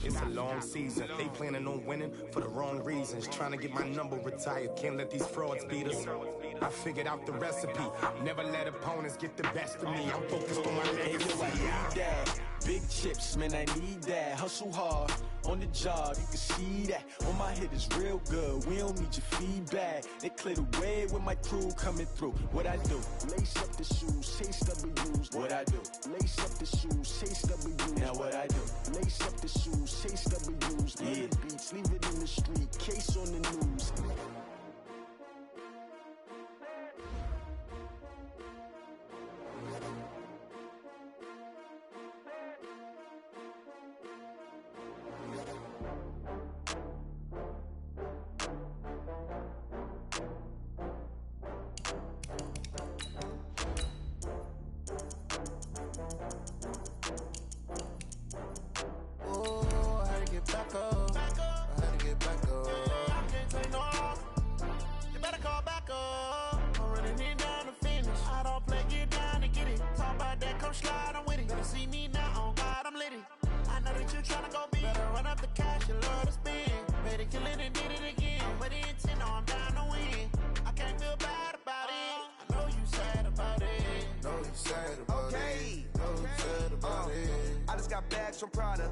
It's a long season. They planning on winning for the wrong reasons. Trying to get my number retired. Can't let these frauds beat us. I figured out the recipe. Never let opponents get the best of me. I'm focused on my legacy. I need that. Big chips, man, I need that. Hustle hard on the job, you can see that. On my hit is real good. We don't need your feedback. They clear the way with my crew coming through. What I do? Lace up the shoes, chase W's. What I do? Lace up the shoes, chase W's. Now what I do? Lace up the shoes, chase W's. Yeah, beats, leave it in the street. Case on the news. From Prada,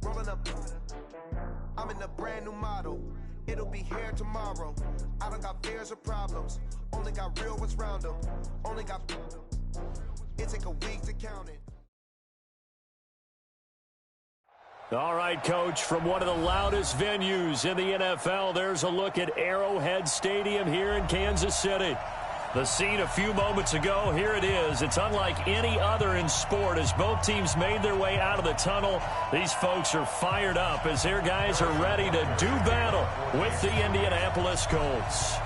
rolling up. I'm in a brand new model. It'll be here tomorrow. I don't got fears or problems. Only got real ones round them. Only got. It take a week to count it. All right, Coach, from one of the loudest venues in the NFL, there's a look at Arrowhead Stadium here in Kansas City. The scene a few moments ago, here it is. It's unlike any other in sport as both teams made their way out of the tunnel. These folks are fired up as their guys are ready to do battle with the Indianapolis Colts.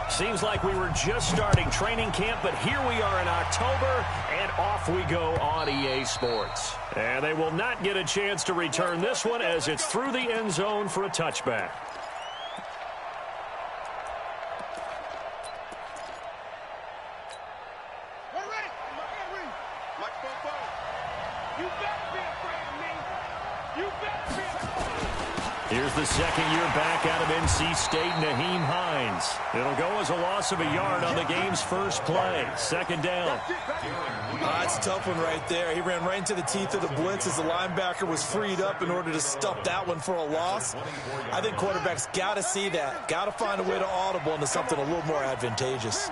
Seems like we were just starting training camp, but here we are in October, and off we go on EA Sports. And they will not get a chance to return this one as it's through the end zone for a touchback. Here's the second year back out of NC State, Nyheim Hines. It'll go as a loss of a yard on the game's first play. Second down. It's a tough one right there. He ran right into the teeth of the blitz as the linebacker was freed up in order to stuff that one for a loss. I think quarterbacks got to see that. Got to find a way to audible into something a little more advantageous.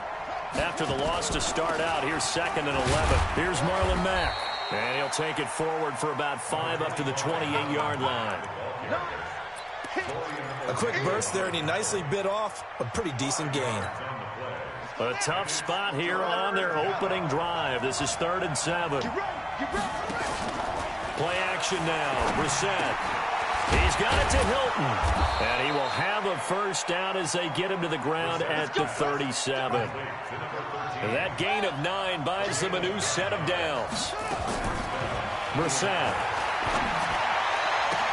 After the loss to start out, here's 2nd and 11. Here's Marlon Mack. And he'll take it forward for about 5 up to the 28-yard line. A quick burst there, and he nicely bit off a pretty decent gain. A tough spot here on their opening drive. This is 3rd and 7. Play action now. Brissett. He's got it to Hilton. And he will have a first down as they get him to the ground at the 37. That gain of 9 buys them a new set of downs. Brissett.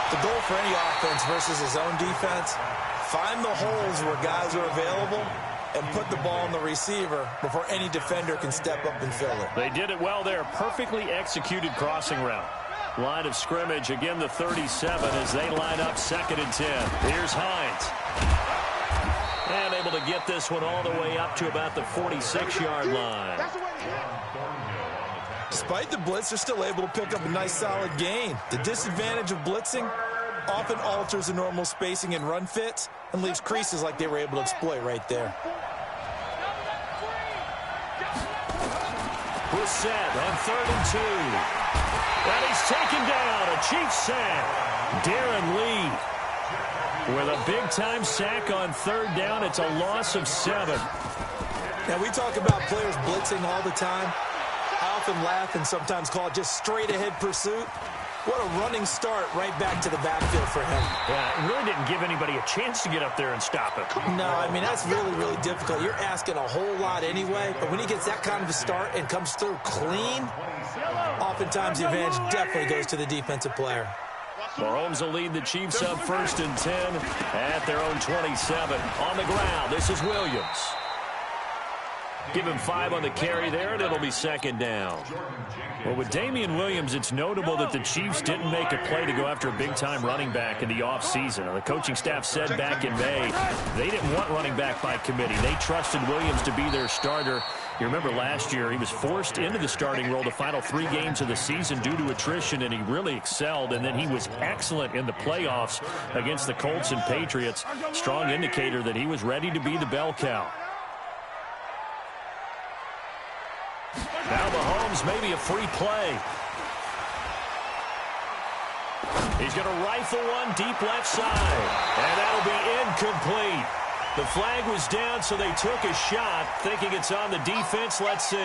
The goal for any offense versus his own defense, find the holes where guys are available and put the ball on the receiver before any defender can step up and fill it. They did it well there. Perfectly executed crossing route. Line of scrimmage, again the 37 as they line up 2nd and 10. Here's Hines. And able to get this one all the way up to about the 46-yard line. Despite the blitz, they're still able to pick up a nice solid gain. The disadvantage of blitzing often alters the normal spacing and run fits and leaves creases like they were able to exploit right there. Brissett on 3rd and 2. And he's taken down. A Chiefs sack. Darren Lee with a big-time sack on 3rd down. It's a loss of 7. Now, we talk about players blitzing all the time. I often laugh and sometimes call it just straight-ahead pursuit. What a running start right back to the backfield for him. Yeah, it really didn't give anybody a chance to get up there and stop him. No, I mean, that's really, really difficult. You're asking a whole lot anyway, but when he gets that kind of a start and comes through clean, oftentimes the advantage definitely goes to the defensive player. Mahomes will lead the Chiefs up 1st and 10 at their own 27. On the ground, this is Williams. Give him 5 on the carry there, and it'll be second down. Well, with Damian Williams, it's notable that the Chiefs didn't make a play to go after a big-time running back in the offseason. The coaching staff said back in May they didn't want running back by committee. They trusted Williams to be their starter. You remember last year he was forced into the starting role the final 3 games of the season due to attrition, and he really excelled. And then he was excellent in the playoffs against the Colts and Patriots. Strong indicator that he was ready to be the bell cow. Now Mahomes, maybe a free play. He's going to rifle one deep left side. And that'll be incomplete. The flag was down, so they took a shot, thinking it's on the defense. Let's see.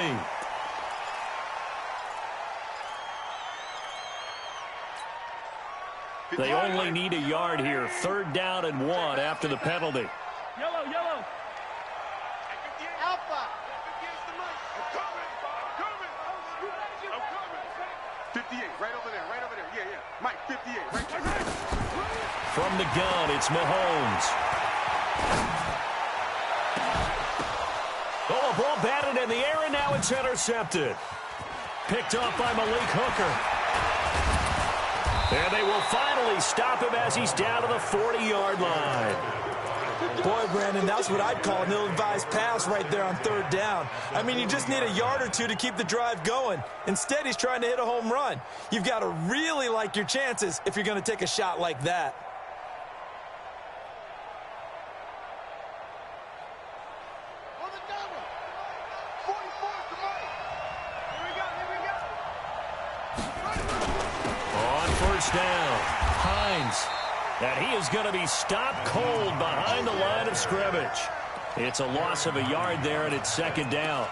They only need a yard here. 3rd down and 1 after the penalty. Yellow, yellow. Alpha. 58, right over there, right over there. Yeah, yeah. Mike, 58, right there. From the gun, it's Mahomes. Oh, a ball batted in the air, and now it's intercepted. Picked off by Malik Hooker. And they will finally stop him as he's down to the 40-yard line. Boy, Brandon, that's what I'd call an ill-advised pass right there on 3rd down. I mean, you just need a yard or 2 to keep the drive going. Instead, he's trying to hit a home run. You've got to really like your chances if you're going to take a shot like that. On 1st down, Hines. And he is going to be stopped cold behind the line of scrimmage. It's a loss of a yard there, and it's 2nd down.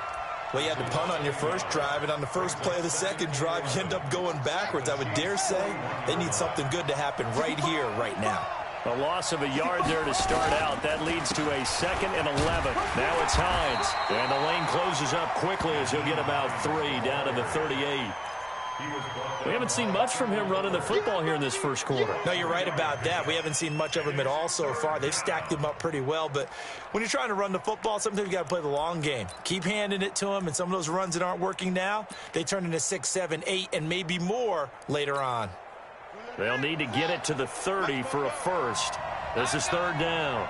Well, you had to punt on your first drive, and on the first play of the second drive, you end up going backwards. I would dare say they need something good to happen right here, right now. A loss of a yard there to start out. That leads to a 2nd and 11. Now it's Hines. And the lane closes up quickly as he'll get about 3 down to the 38. We haven't seen much from him running the football here in this first quarter. No, you're right about that. We haven't seen much of him at all so far. They've stacked him up pretty well, but when you're trying to run the football, sometimes you got to play the long game. Keep handing it to him, and some of those runs that aren't working now, they turn into 6, 7, 8, and maybe more later on. They'll need to get it to the 30 for a first. This is 3rd down.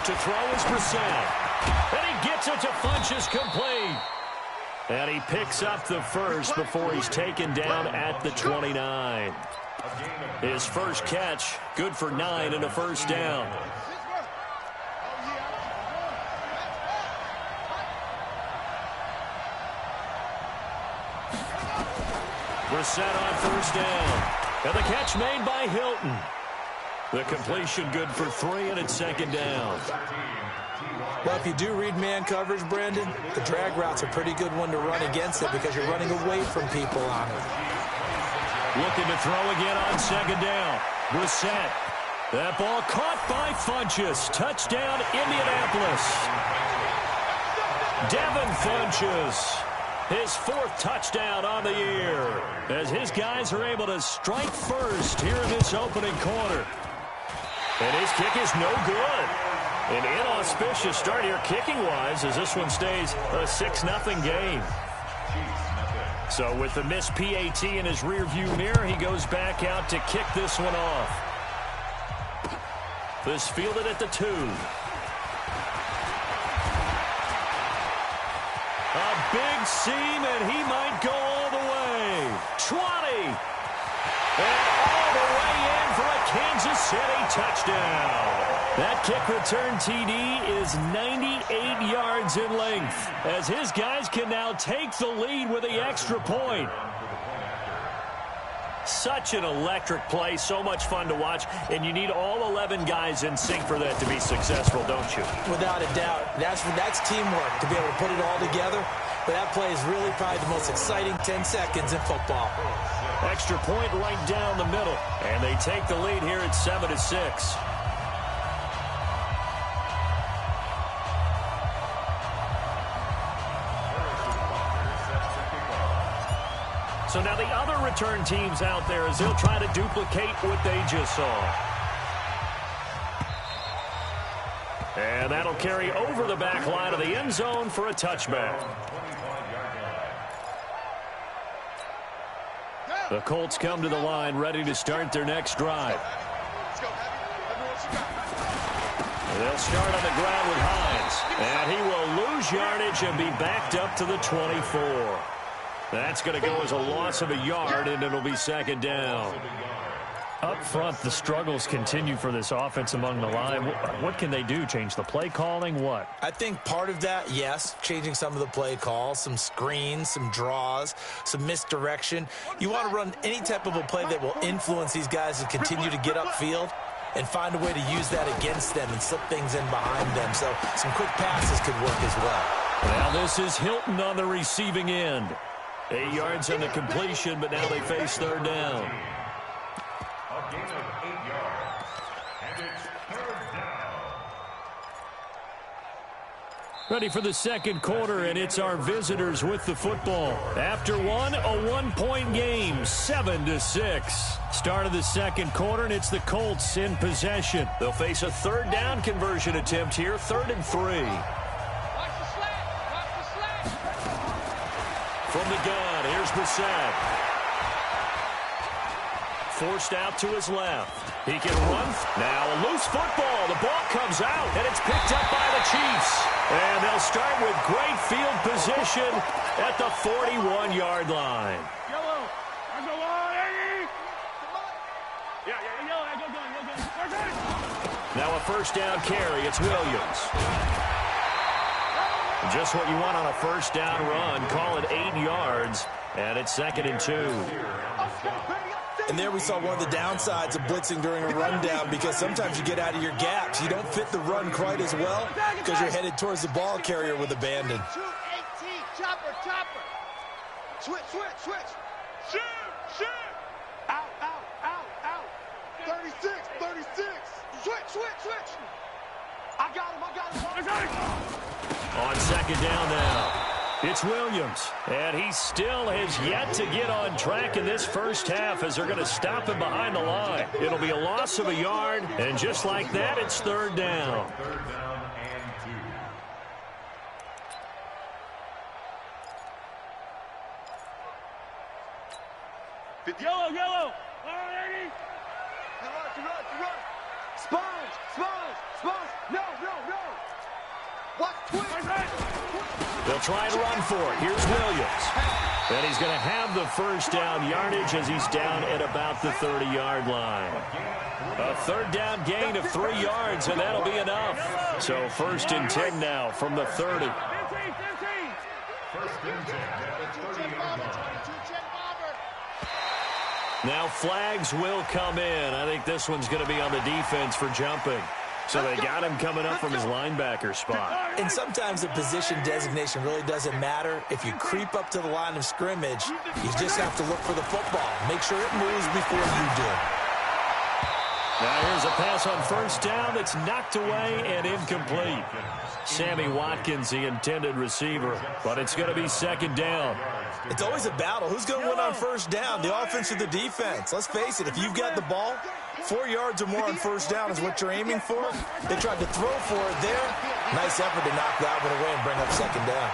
To throw is Brissett. And he gets it to Funchess complete. And he picks up the first before he's taken down at the 29. His first catch, good for 9 and a 1st down. Brissett on 1st down. And the catch made by Hilton. The completion good for 3, and it's 2nd down. Well, if you do read man coverage, Brandon, the drag route's a pretty good one to run against it because you're running away from people on it. Looking to throw again on 2nd down. Brissett. That ball caught by Funchess. Touchdown, Indianapolis. Devin Funchess. His 4th touchdown on the year as his guys are able to strike first here in this opening quarter. And his kick is no good. An inauspicious start here kicking-wise as this one stays a 6-0 game. So with the missed PAT in his rearview mirror, he goes back out to kick this one off. This fielded at the 2. A big seam, and he might go all the way. 20. And all the way in for a Kansas City touchdown. That kick return TD is 98 yards in length as his guys can now take the lead with the extra point. Such an electric play, so much fun to watch, and you need all 11 guys in sync for that to be successful, don't you? Without a doubt. That's teamwork to be able to put it all together. But that play is really probably the most exciting 10 seconds in football. Extra point right down the middle, and they take the lead here at 7-6. So now the other return teams out there as they'll try to duplicate what they just saw. And that'll carry over the back line of the end zone for a touchback. The Colts come to the line ready to start their next drive. They'll start on the ground with Hines. And he will lose yardage and be backed up to the 24. That's going to go as a loss of a yard, and it'll be second down. Up front, the struggles continue for this offense among the line. What can they do? Change the play calling? What? I think part of that, yes, changing some of the play calls, some screens, some draws, some misdirection. You want to run any type of a play that will influence these guys to continue to get upfield and find a way to use that against them and slip things in behind them. So some quick passes could work as well. Now this is Hilton on the receiving end. 8 yards on the completion, but now they face third down. A gain of 8 yards, and it's third down. Ready for the second quarter, and it's our visitors with the football. After one, a one-point game, 7-6. Start of the second quarter, and it's the Colts in possession. They'll face a third down conversion attempt here, 3rd and 3. From the gun, here's Brissett. Forced out to his left. He can run. Now a loose football. The ball comes out, and it's picked up by the Chiefs. And they'll start with great field position at the 41-yard line. Now a first down carry. It's Williams. Just what you want on a first down run. Call it 8 yards, and it's 2nd and 2. And there we saw one of the downsides of blitzing during a rundown, because sometimes you get out of your gaps. You don't fit the run quite as well because you're headed towards the ball carrier with abandon. 2-18, chopper. Switch. Shoot. Out. 36. Switch. I got him. On second down now, it's Williams. And he still has yet to get on track in this first half as they're going to stop him behind the line. It'll be a loss of a yard, and just like that, it's third down. Third down and 2. Yellow. Run. Sponge. No. What? They'll try to run for it. Here's Williams. And he's going to have the first down yardage as he's down at about the 30-yard line. A third down gain of 3 yards, and that'll be enough. So 1st and 10 now from the 30. 1st and 10 at the 30-yard line. Now flags will come in. I think this one's going to be on the defense for jumping. So they got him coming up from his linebacker spot. And sometimes the position designation really doesn't matter. If you creep up to the line of scrimmage, you just have to look for the football. Make sure it moves before you do. Now here's a pass on first down that's knocked away and incomplete. Sammy Watkins, the intended receiver, but it's going to be second down. It's always a battle. Who's going to win on first down, the offense or the defense? Let's face it, if you've got the ball, 4 yards or more on first down is what you're aiming for. They tried to throw for it there. Nice effort to knock that one away and bring up second down.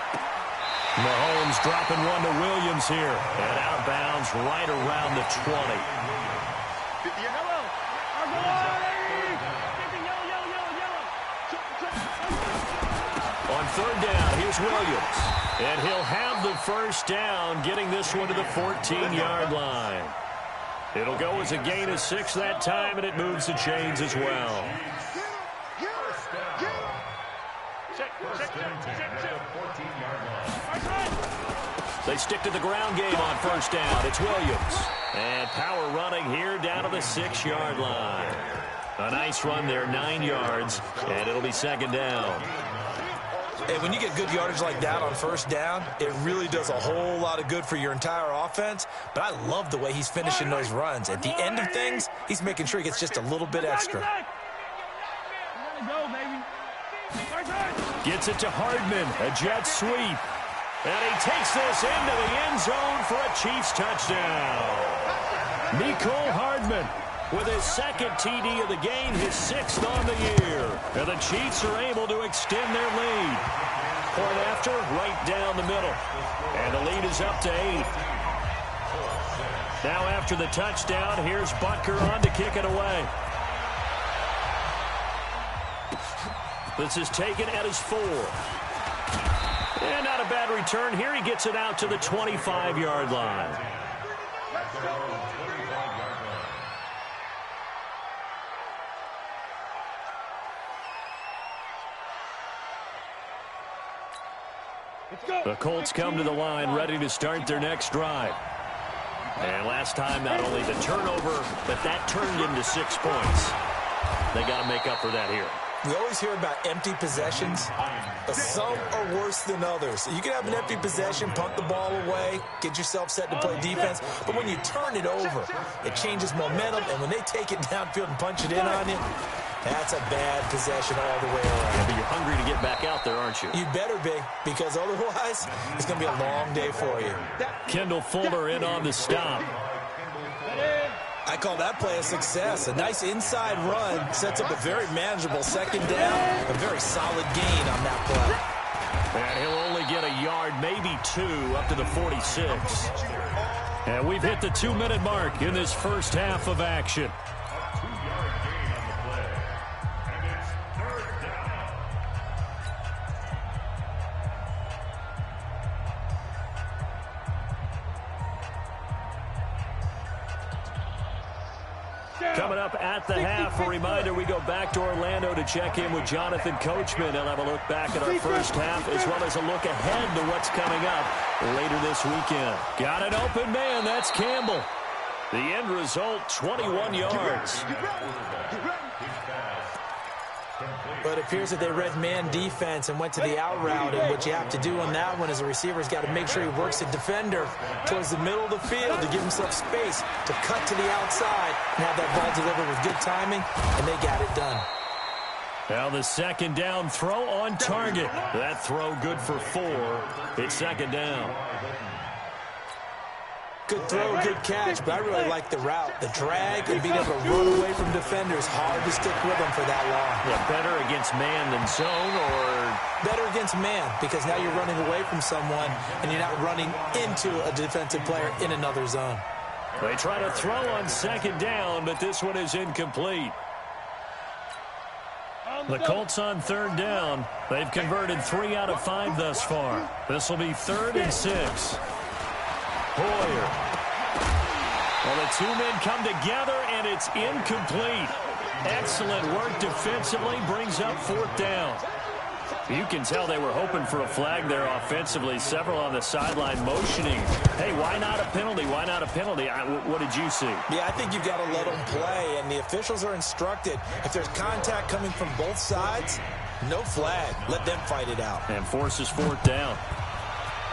Mahomes dropping one to Williams here. And outbounds right around the 20. On third down, here's Williams. And he'll have the first down, getting this one to the 14-yard line. It'll go as a gain of 6 that time, and it moves the chains as well. They stick to the ground game on first down. It's Williams. And power running here down to the 6-yard line. A nice run there, 9 yards, and it'll be second down. And when you get good yardage like that on first down, it really does a whole lot of good for your entire offense. But I love the way he's finishing those runs. At the end of things, he's making sure he gets just a little bit extra. Gets it to Hardman, a jet sweep. And he takes this into the end zone for a Chiefs touchdown. Mecole Hardman with his second TD of the game, his 6th on the year. And the Chiefs are able to extend their lead. Point after, right down the middle. And the lead is up to 8. Now after the touchdown, here's Butker on to kick it away. This is taken at his 4. And not a bad return here. He gets it out to the 25-yard line. The Colts come to the line ready to start their next drive. And last time, not only the turnover, but that turned into 6 points. They got to make up for that here. We always hear about empty possessions, but some are worse than others. You can have an empty possession, punt the ball away, get yourself set to play defense, but when you turn it over, it changes momentum, and when they take it downfield and punch it in on you, that's a bad possession all the way around. Yeah, but you're hungry to get back out there, aren't you? You better be, because otherwise, it's going to be a long day for you. Kendall Fuller in on the stop. I call that play a success. A nice inside run sets up a very manageable second down, a very solid gain on that play. And he'll only get a yard, maybe 2, up to the 46. And we've hit the 2-minute mark in this first half of action. Coming up at the half, a reminder, we go back to Orlando to check in with Jonathan Coachman. He'll have a look back at our first half as well as a look ahead to what's coming up later this weekend. Got an open man. That's Campbell. The end result, 21 yards. But it appears that they read man defense and went to the out route. And what you have to do on that one as a receiver is got to make sure he works the defender towards the middle of the field to give himself space to cut to the outside and have that ball delivered with good timing, and they got it done. Now the second down throw on target. That throw good for 4. It's second down. Good throw, good catch, but I really like the route. The drag and being able to run away from defenders, hard to stick with them for that long. Yeah, better against man than zone, or? Better against man, because now you're running away from someone and you're not running into a defensive player in another zone. They try to throw on second down, but this one is incomplete. The Colts on third down. They've converted 3 out of 5 thus far. This will be 3rd and 6. Hoyer. Well, the 2 men come together, and it's incomplete. Excellent work defensively, brings up 4th down. You can tell they were hoping for a flag there offensively. Several on the sideline motioning. Hey, why not a penalty? Why not a penalty? What did you see? Yeah, I think you've got to let them play, and the officials are instructed. If there's contact coming from both sides, no flag. Let them fight it out. And forces 4th down.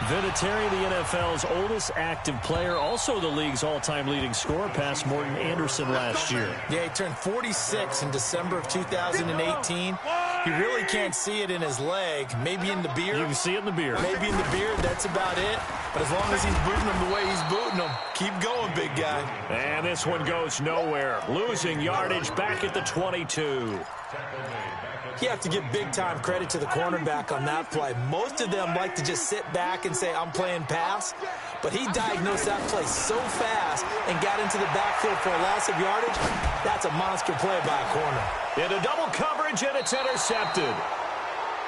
Vinatieri, the NFL's oldest active player, also the league's all-time leading scorer, past Morton Anderson last year. Yeah, he turned 46 in December of 2018. He really can't see it in his leg, maybe in the beard. You can see it in the beard. Maybe in the beard, that's about it. But as long as he's booting him the way he's booting him, keep going, big guy. And this one goes nowhere. Losing yardage back at the 22. You have to give big-time credit to the cornerback on that play. Most of them like to just sit back and say, I'm playing pass. But he diagnosed that play so fast and got into the backfield for a loss of yardage. That's a monster play by a corner. Into double coverage, and it's intercepted.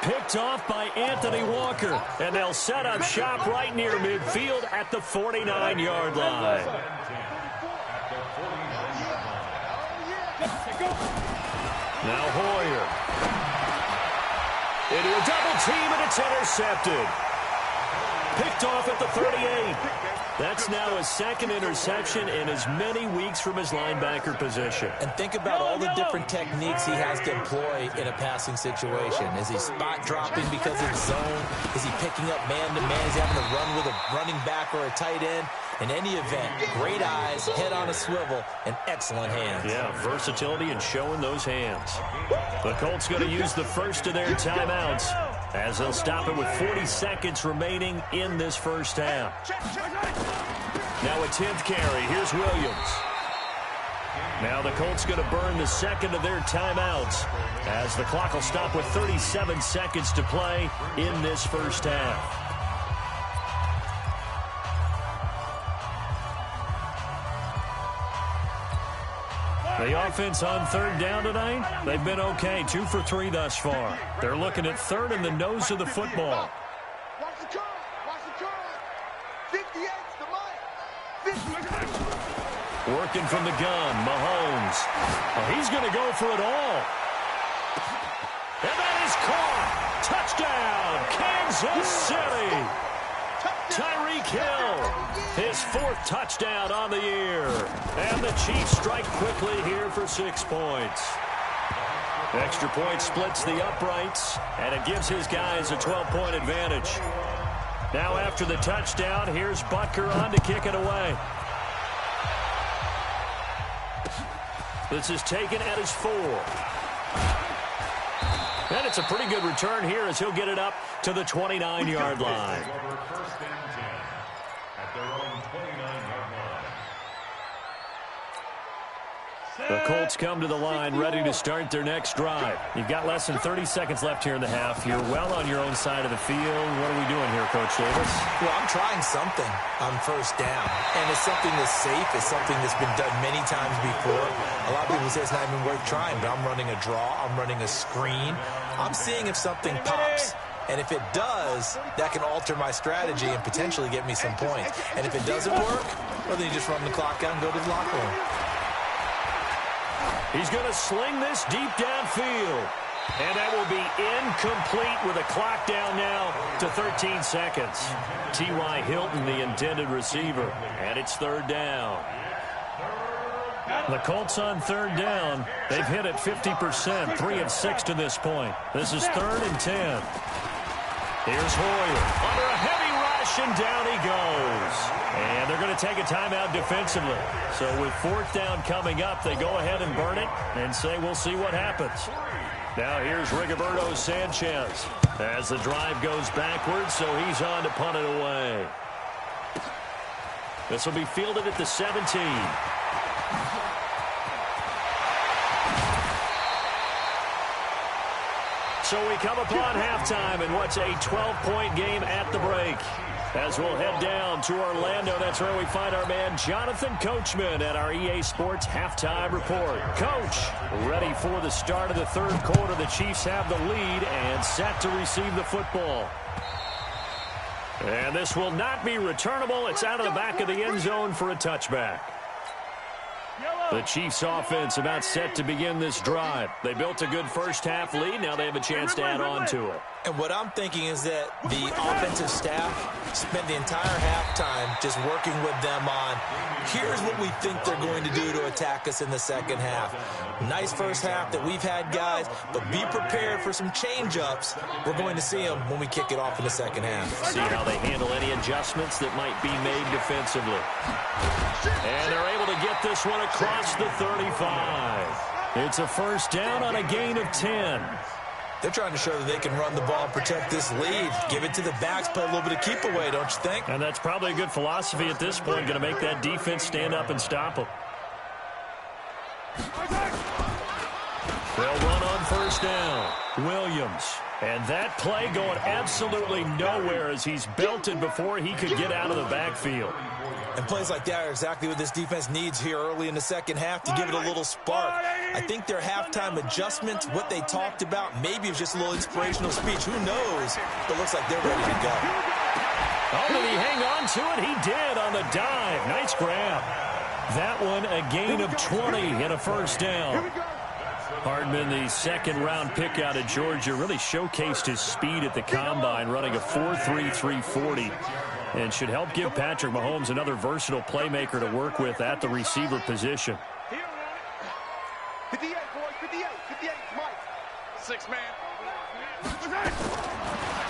Picked off by Anthony Walker. And they'll set up shop right near midfield at the 49-yard line. Now Hoyer. Into a double team, and it's intercepted. Picked off at the 38. That's now his 2nd interception in as many weeks from his linebacker position. And think about all the different techniques he has to employ in a passing situation. Is he spot dropping because it's zone? Is he picking up man-to-man? Is he having to run with a running back or a tight end? In any event, great eyes, head on a swivel, and excellent hands. Yeah, versatility and showing those hands. The Colts going to use the first of their timeouts as they'll stop it with 40 seconds remaining in this first half. Now a 10th carry. Here's Williams. Now the Colts going to burn the second of their timeouts as the clock will stop with 37 seconds to play in this first half. The offense on third down tonight, they've been okay. 2 for 3 thus far. They're looking at third in the nose of the football. Watch the curl. Watch the curl. 58's the mic. 50. Working from the gun, Mahomes. Oh, he's going to go for it all. And that is caught. Touchdown, Kansas City. Tyreek Hill, his 4th touchdown on the year. And the Chiefs strike quickly here for 6 points. Extra point splits the uprights, and it gives his guys a 12-point advantage. Now after the touchdown, here's Butker on to kick it away. This is taken at his 4. And it's a pretty good return here as he'll get it up to the 29-yard line. First and 10 at their own 29-yard line. The Colts come to the line ready to start their next drive. You've got less than 30 seconds left here in the half. You're well on your own side of the field. What are we doing here, Coach Davis? Well, I'm trying something on first down, and it's something that's safe. It's something that's been done many times before. A lot of people say it's not even worth trying, but I'm running a draw. I'm running a screen. I'm seeing if something pops. And if it does, that can alter my strategy and potentially get me some points. And if it doesn't work, well, then you just run the clock out and go to the locker room. He's going to sling this deep downfield. And that will be incomplete with a clock down now to 13 seconds. T.Y. Hilton, the intended receiver. And it's third down. The Colts on third down. They've hit it 50%, 3 of 6 to this point. This is 3rd and 10. Here's Hoyer under a heavy rush, and down he goes. And they're going to take a timeout defensively. So with 4th down coming up, they go ahead and burn it and say we'll see what happens. Now here's Rigoberto Sanchez as the drive goes backwards, so he's on to punt it away. This will be fielded at the 17. So we come upon halftime in what's a 12-point game at the break. As we'll head down to Orlando, that's where we find our man Jonathan Coachman at our EA Sports Halftime Report. Coach, ready for the start of the third quarter. The Chiefs have the lead and set to receive the football. And this will not be returnable. It's out of the back of the end zone for a touchback. The Chiefs offense about set to begin this drive. They built a good first half lead. Now they have a chance to add on to it. And what I'm thinking is that the offensive staff spent the entire halftime just working with them on, here's what we think they're going to do to attack us in the second half. Nice first half that we've had, guys, but be prepared for some change-ups. We're going to see them when we kick it off in the second half. See how they handle any adjustments that might be made defensively. And they're able to get this one across the 35. It's a first down on a gain of 10. They're trying to show that they can run the ball and protect this lead. Give it to the backs, play a little bit of keep away, don't you think? And that's probably a good philosophy at this point, going to make that defense stand up and stop them. They'll run on first down. Williams. And that play going absolutely nowhere as he's belted before he could get out of the backfield. And plays like that are exactly what this defense needs here early in the second half to give it a little spark. I think their halftime adjustments, what they talked about, maybe it was just a little inspirational speech. Who knows? But it looks like they're ready to go. Oh, did he hang on to it? He did on the dive. Nice grab. That one a gain of 20 and a first down. Hardman, the second-round pick out of Georgia, really showcased his speed at the combine, running a 4.3 340. And should help give Patrick Mahomes another versatile playmaker to work with at the receiver position. 58, boys, 58, 58, Mike. 6 man.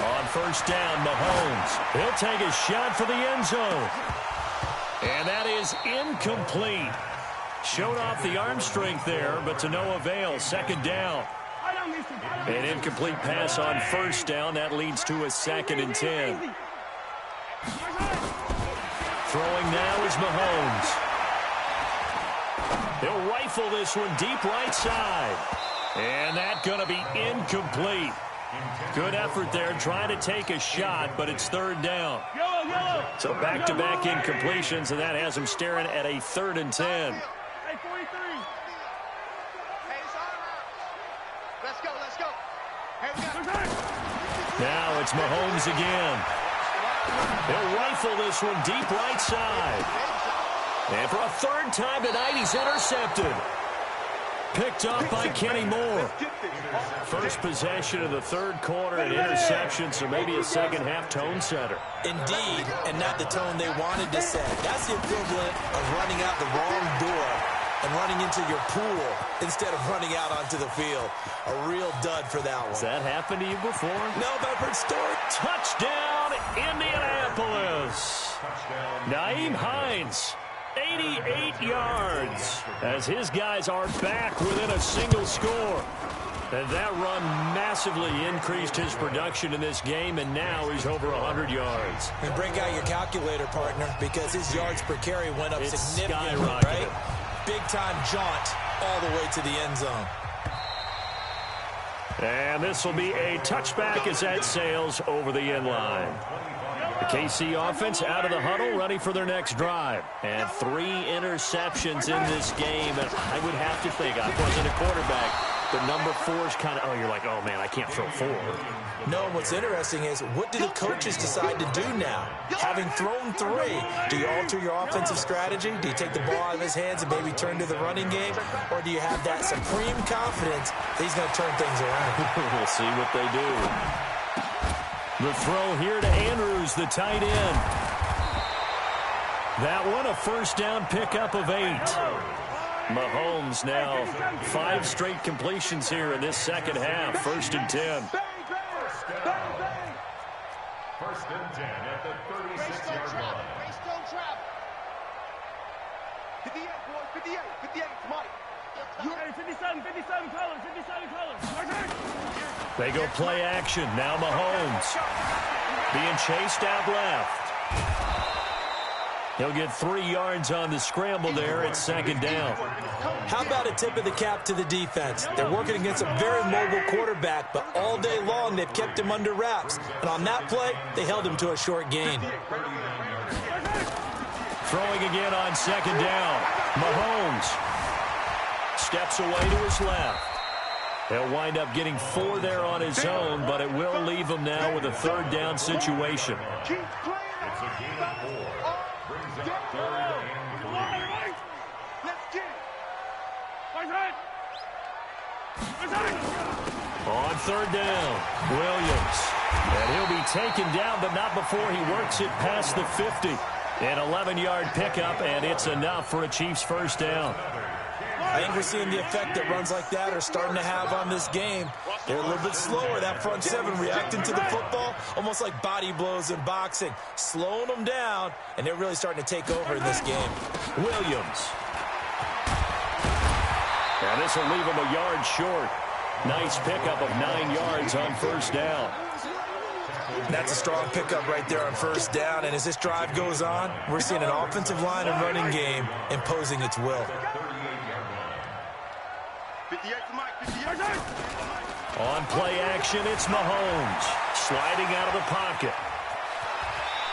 On first down, Mahomes. He'll take a shot for the end zone. And that is incomplete. Showed off the arm strength there, but to no avail. Second down. An incomplete pass on first down. That leads to a 2nd and 10. Throwing now is Mahomes. He'll rifle this one deep right side. And that's going to be incomplete. Good effort there trying to take a shot, but it's third down. So back-to-back incompletions, and that has him staring at a 3rd and 10. Hey, 43. Hey, it's all right. Let's go, let's go. Hey, now it's Mahomes again. He'll rifle this one deep right side. And for a 3rd time tonight, he's intercepted. Picked off by Kenny Moore. First possession of the 3rd quarter, an interception, so maybe a second-half tone setter. Indeed, and not the tone they wanted to set. That's the equivalent of running out the wrong door and running into your pool instead of running out onto the field. A real dud for that one. Has that happened to you before? No, but I've heard stories. Touchdown, Indianapolis. Nyheim Hines. 88 yards as his guys are back within a single score. And that run massively increased his production in this game, and now he's over 100 yards. And break out your calculator, partner, because his yards per carry went up significantly, skyrocketed. right? Big-time jaunt all the way to the end zone. And this will be a touchback as that sails over the end line. The KC offense out of the huddle, ready for their next drive. And 3 interceptions in this game. And I would have to think, I wasn't a quarterback, but number 4 is kind of, you're like, oh, man, I can't throw 4. No, what's interesting is, what do the coaches decide to do now? Having thrown 3, do you alter your offensive strategy? Do you take the ball out of his hands and maybe turn to the running game? Or do you have that supreme confidence that he's going to turn things around? We'll see what they do. The throw here to Andrews, the tight end. That one, a first down pickup of 8. Mahomes now 5 straight completions here in this second half. 1st and 10. First and 10 at the 36-yard line. 58, boys, 58, 58, Mike. 57 colors, 57 colors. They go play action. Now Mahomes being chased out left. He'll get 3 yards on the scramble there at 2nd down. How about a tip of the cap to the defense? They're working against a very mobile quarterback, but all day long they've kept him under wraps. And on that play, they held him to a short gain. Throwing again on 2nd down. Mahomes steps away to his left. He'll wind up getting 4 there on his own, but it will leave him now with a 3rd down situation. It's a gain of 4. Brings up 3rd and 3. Let's get it. On 3rd down, Williams. And he'll be taken down, but not before he works it past the 50. An 11-yard pickup, and it's enough for a Chiefs first down. I think we're seeing the effect that runs like that are starting to have on this game. They're a little bit slower, that front 7, reacting to the football, almost like body blows in boxing, slowing them down, and they're really starting to take over in this game. Williams. And this will leave him a yard short. Nice pickup of 9 yards on 1st down. That's a strong pickup right there on 1st down, and as this drive goes on, we're seeing an offensive line and running game imposing its will. 58 to Mike, 58. On play action, it's Mahomes. Sliding out of the pocket.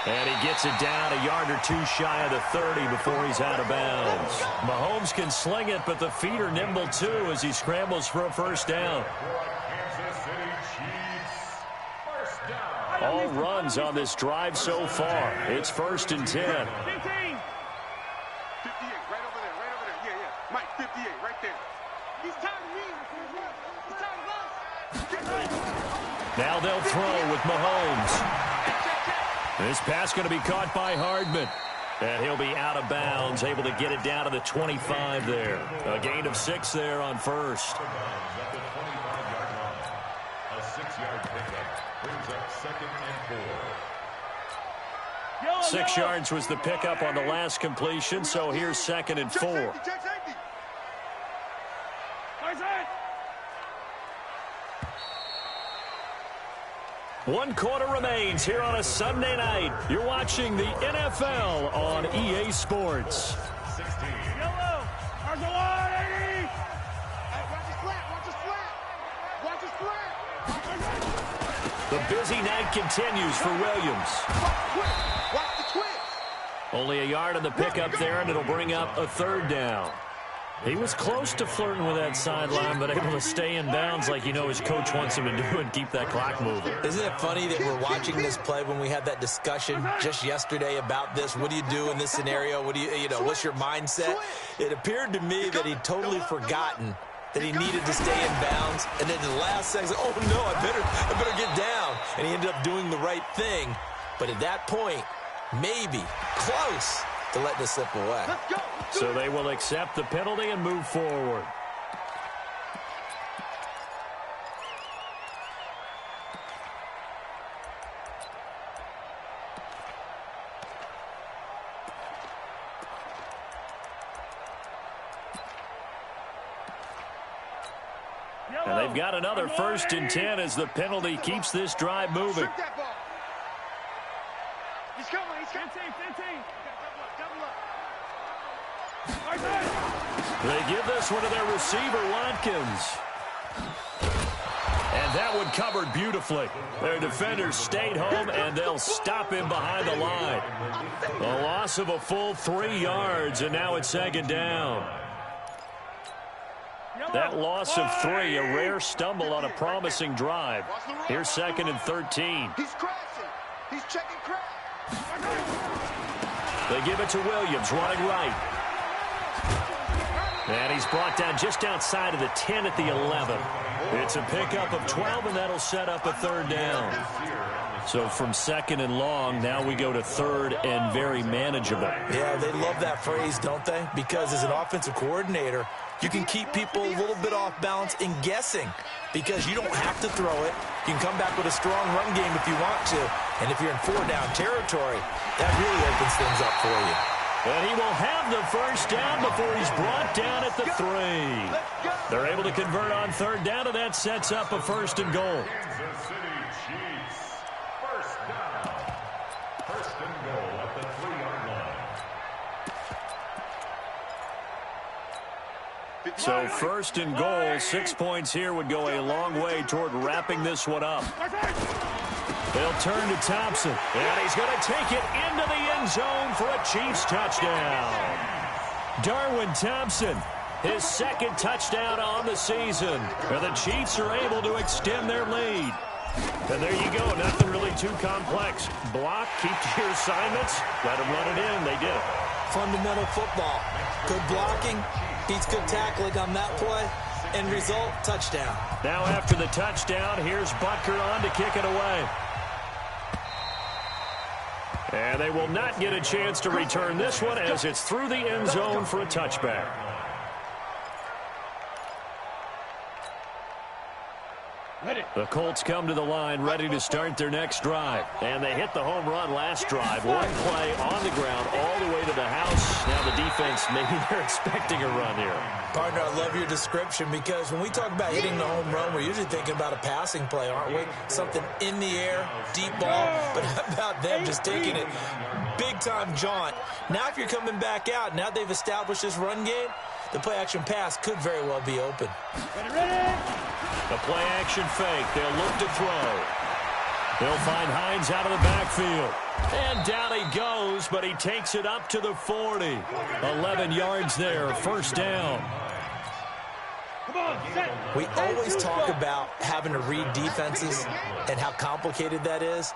And he gets it down a yard or 2 shy of the 30 before he's out of bounds. Mahomes can sling it, but the feet are nimble too as he scrambles for a 1st down. Kansas City Chiefs. First down. All runs on this drive so far. It's 1st and 10. 58, right over there. Yeah. Mike, 58, right there. He's tired of me. He's tired of us. Now they'll throw with Mahomes. This pass going to be caught by Hardman. And he'll be out of bounds, able to get it down to the 25 there. A gain of 6 there on 1st. At the 25-yard line. A 6-yard pickup brings up 2nd and 4. 6 yards was the pickup on the last completion, so here's 2nd and 4. One quarter remains here on a Sunday night. You're watching the NFL on EA Sports. 16. The busy night continues for Williams. Watch the twist. Only a yard on the pickup there, and it'll bring up a third down. He was close to flirting with that sideline, but able to stay in bounds like his coach wants him to do and keep that clock moving. Isn't it funny that we're watching this play when we had that discussion just yesterday about this? What do you do in this scenario? What do what's your mindset? It appeared to me that he'd totally forgotten that he needed to stay in bounds, and then the last second, oh no, I better get down. And he ended up doing the right thing. But at that point, maybe close to let this slip away. So they will accept the penalty and move forward. And they've got another 1st and 10 as the penalty keeps this drive moving. He's coming. 15. They give this one to their receiver, Watkins. And that one covered beautifully. Their defenders stayed home, and they'll stop him behind the line. A loss of a full 3 yards, and now it's 2nd down. That loss of 3, a rare stumble on a promising drive. Here's 2nd and 13. He's crashing. He's checking crash. They give it to Williams, running right. And he's brought down just outside of the 10 at the 11. It's a pickup of 12, and that'll set up a 3rd down. So from 2nd and long, now we go to 3rd and very manageable. Yeah, they love that phrase, don't they? Because as an offensive coordinator, you can keep people a little bit off balance in guessing because you don't have to throw it. You can come back with a strong run game if you want to. And if you're in 4-down territory, that really opens things up for you. And he will have the 1st down before he's brought down at the 3. They're able to convert on 3rd down, and that sets up a 1st and goal. Kansas City Chiefs. 1st down. 1st and goal at the 3-yard line. So 1st and goal, 6 points here would go a long way toward wrapping this one up. They'll turn to Thompson, and he's going to take it into the end zone for a Chiefs touchdown. Darwin Thompson, his 2nd touchdown on the season. And the Chiefs are able to extend their lead. And there you go, nothing really too complex. Block, keep to your assignments, let them run it in. They did it. Fundamental football. Good blocking, beats good tackling on that play, and result, touchdown. Now after the touchdown, here's Butker on to kick it away. And they will not get a chance to return this one as it's through the end zone for a touchback. The Colts come to the line ready to start their next drive. And they hit the home run last drive. One play on the ground all the way to the house. Now the defense, maybe they're expecting a run here. Partner, I love your description because when we talk about hitting the home run, we're usually thinking about a passing play, aren't we? Something in the air, deep ball. But how about them just taking it big-time jaunt? Now if you're coming back out, now they've established this run game, the play-action pass could very well be open. The play-action fake. They'll look to throw. They'll find Hines out of the backfield. And down he goes, but he takes it up to the 40. 11 yards there, 1st down. We always talk about having to read defenses and how complicated that is.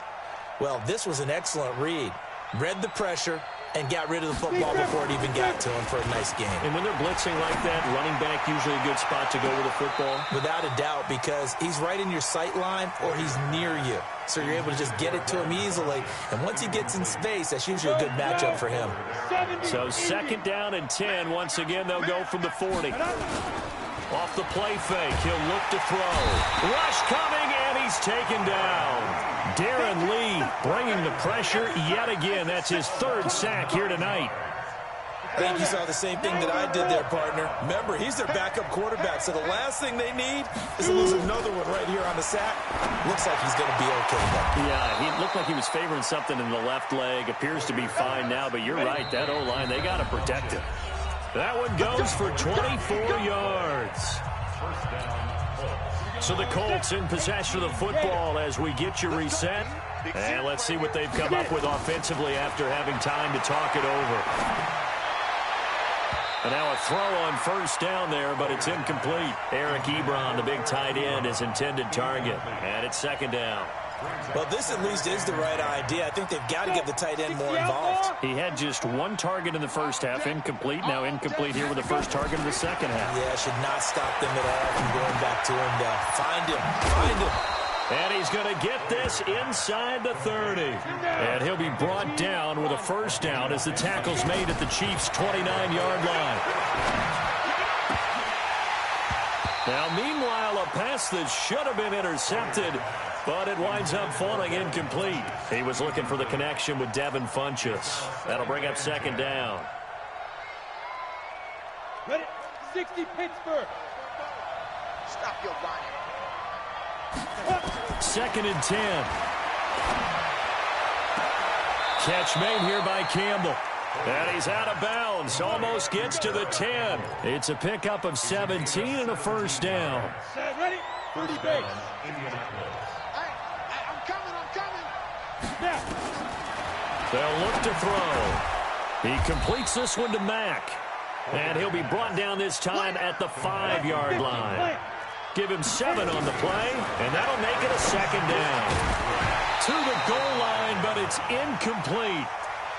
Well, this was an excellent read. Read the pressure and got rid of the football before it even got to him for a nice game. And when they're blitzing like that, running back usually a good spot to go with the football? Without a doubt, because he's right in your sight line or he's near you. So you're able to just get it to him easily. And once he gets in space, that's usually a good matchup for him. So 2nd down and 10. Once again, they'll go from the 40. Off the play fake, he'll look to throw. Rush coming, and he's taken down. Darren Lee bringing the pressure yet again. That's his 3rd sack here tonight. I think you saw the same thing that I did there, partner. Remember, he's their backup quarterback, so the last thing they need is to lose another one right here on the sack. Looks like he's going to be okay, though. Yeah, he looked like he was favoring something in the left leg. Appears to be fine now, but you're right. That O-line, they got to protect him. That one goes for 24 yards. So the Colts in possession of the football as we get you reset. And let's see what they've come up with offensively after having time to talk it over. And now a throw on first down there, but it's incomplete. Eric Ebron, the big tight end, is intended target. And it's second down. Well, this at least is the right idea. I think they've got to get the tight end more involved. He had just one target in the first half, incomplete. Now incomplete here with the first target in the second half. Yeah, should not stop them at all from going back to him to find him. And he's going to get this inside the 30. And he'll be brought down with a first down as the tackle's made at the Chiefs' 29-yard line. Now, meanwhile, a pass that should have been intercepted, but it winds up falling incomplete. He was looking for the connection with Devin Funchess. That'll bring up second down. Ready? 60 Pittsburgh. Stop your running. Second and 10. Catch made here by Campbell. And he's out of bounds. Almost gets to the 10. It's a pickup of 17 and a first down. Set, ready? 30 base. I'm coming. Now. They'll look to throw. He completes this one to Mack. And he'll be brought down this time at the 5-yard line. Give him 7 on the play, and that'll make it a second down. To the goal line, but it's incomplete.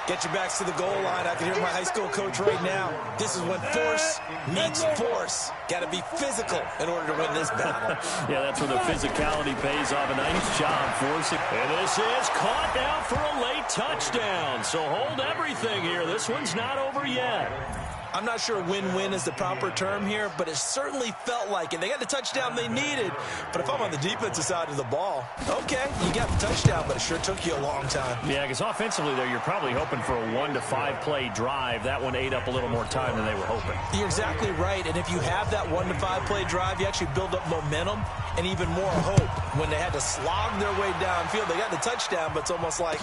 Get your backs to the goal line. I can hear my high school coach right now. This is when force meets force. Got to be physical in order to win this battle. Yeah, that's when the physicality pays off. A nice job forcing. And this is caught now for a late touchdown. So hold everything here. This one's not over yet. I'm not sure win-win is the proper term here, but it certainly felt like it. They got the touchdown they needed, but if I'm on the defensive side of the ball, okay, you got the touchdown, but it sure took you a long time. Yeah, because offensively, though, you're probably hoping for a 1 to 5 play drive. That one ate up a little more time than they were hoping. You're exactly right, and if you have that 1 to 5 play drive, you actually build up momentum and even more hope. When they had to slog their way downfield, they got the touchdown, but it's almost like,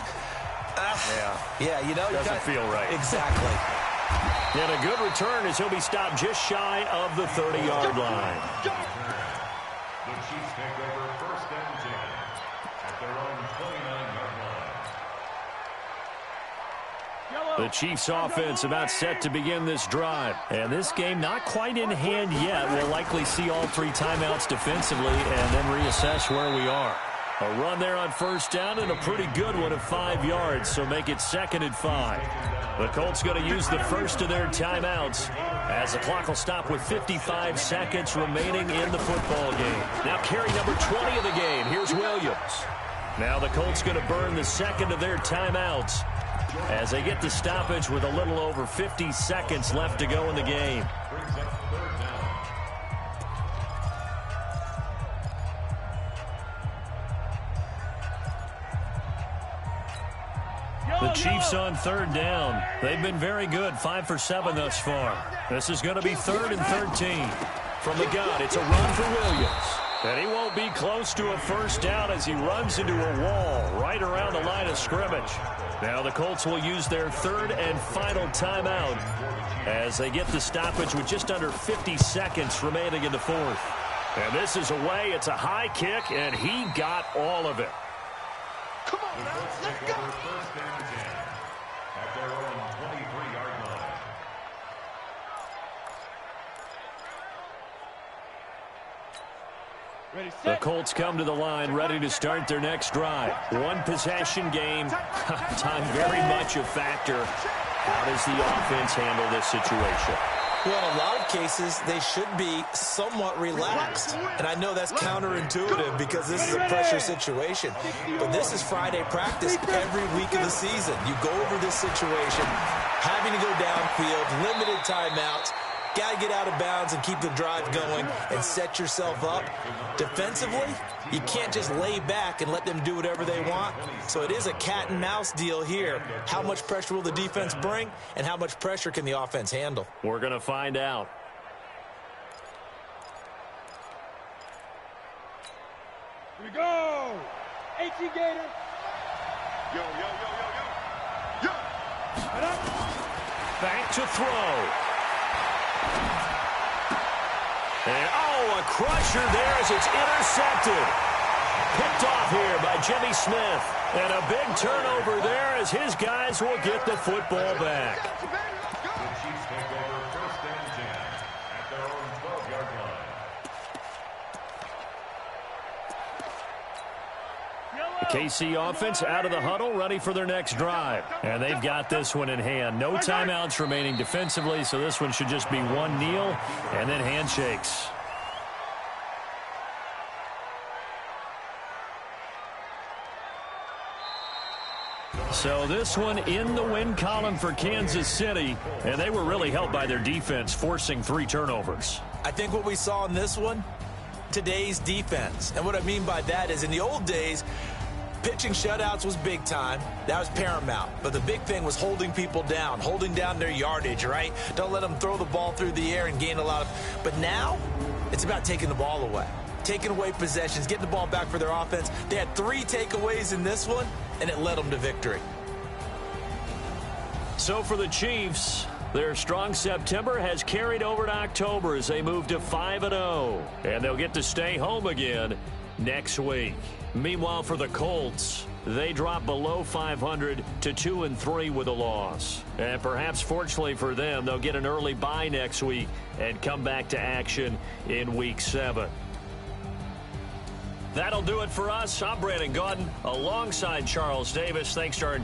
yeah, you know. Doesn't feel right. Exactly. And a good return as he'll be stopped just shy of the 30-yard line. The Chiefs take over first and 10 at their own 29-yard line. The Chiefs offense about set to begin this drive. And this game not quite in hand yet. We'll likely see all 3 timeouts defensively and then reassess where we are. A run there on first down and a pretty good one of 5 yards, so make it second and 5. The Colts going to use the first of their timeouts as the clock will stop with 55 seconds remaining in the football game. Now carry number 20 of the game. Here's Williams. Now the Colts going to burn the second of their timeouts as they get the stoppage with a little over 50 seconds left to go in the game. The Chiefs on third down. They've been very good, 5 for 7 thus far. This is going to be 3rd and 13. From the gun, it's a run for Williams. And he won't be close to a first down as he runs into a wall right around the line of scrimmage. Now the Colts will use their 3rd and final timeout as they get the stoppage with just under 50 seconds remaining in the 4th. And this is away. It's a high kick, and he got all of it. Come on, now. Let's go. First and 10 at their own 23-yard line. Ready, set. The Colts come to the line ready to start their next drive. One possession game. Time very much a factor. How does the offense handle this situation? Well, in a lot of cases, they should be somewhat relaxed. And I know that's counterintuitive because this is a pressure situation. But this is Friday practice every week of the season. You go over this situation, having to go downfield, limited timeouts, got to get out of bounds and keep the drive going and set yourself up. Defensively, you can't just lay back and let them do whatever they want. So it is a cat and mouse deal here. How much pressure will the defense bring, and how much pressure can the offense handle? We're going to find out. Here we go. AT Gator. Yo. Right up. Back to throw. And, oh, Oh, a crusher there as it's intercepted. Picked off here by Jimmy Smith. And a big turnover there as his guys will get the football back. The Chiefs take over 1st and 10 at their own 12-yard line. The KC offense out of the huddle, ready for their next drive. And they've got this one in hand. No timeouts remaining defensively, so this one should just be one kneel and then handshakes. So this one in the win column for Kansas City, and they were really helped by their defense, forcing 3 turnovers. I think what we saw in this one, today's defense. And what I mean by that is in the old days, pitching shutouts was big time. That was paramount. But the big thing was holding people down, holding down their yardage, right? Don't let them throw the ball through the air and gain a lot of... But now, it's about taking the ball away. Taking away possessions, getting the ball back for their offense. They had 3 takeaways in this one, and it led them to victory. So for the Chiefs, their strong September has carried over to October as they move to 5-0. And they'll get to stay home again next week. Meanwhile, for the Colts, they drop below 500 to 2-3 with a loss. And perhaps fortunately for them, they'll get an early bye next week and come back to action in Week 7. That'll do it for us. I'm Brandon Gaudin alongside Charles Davis. Thanks to our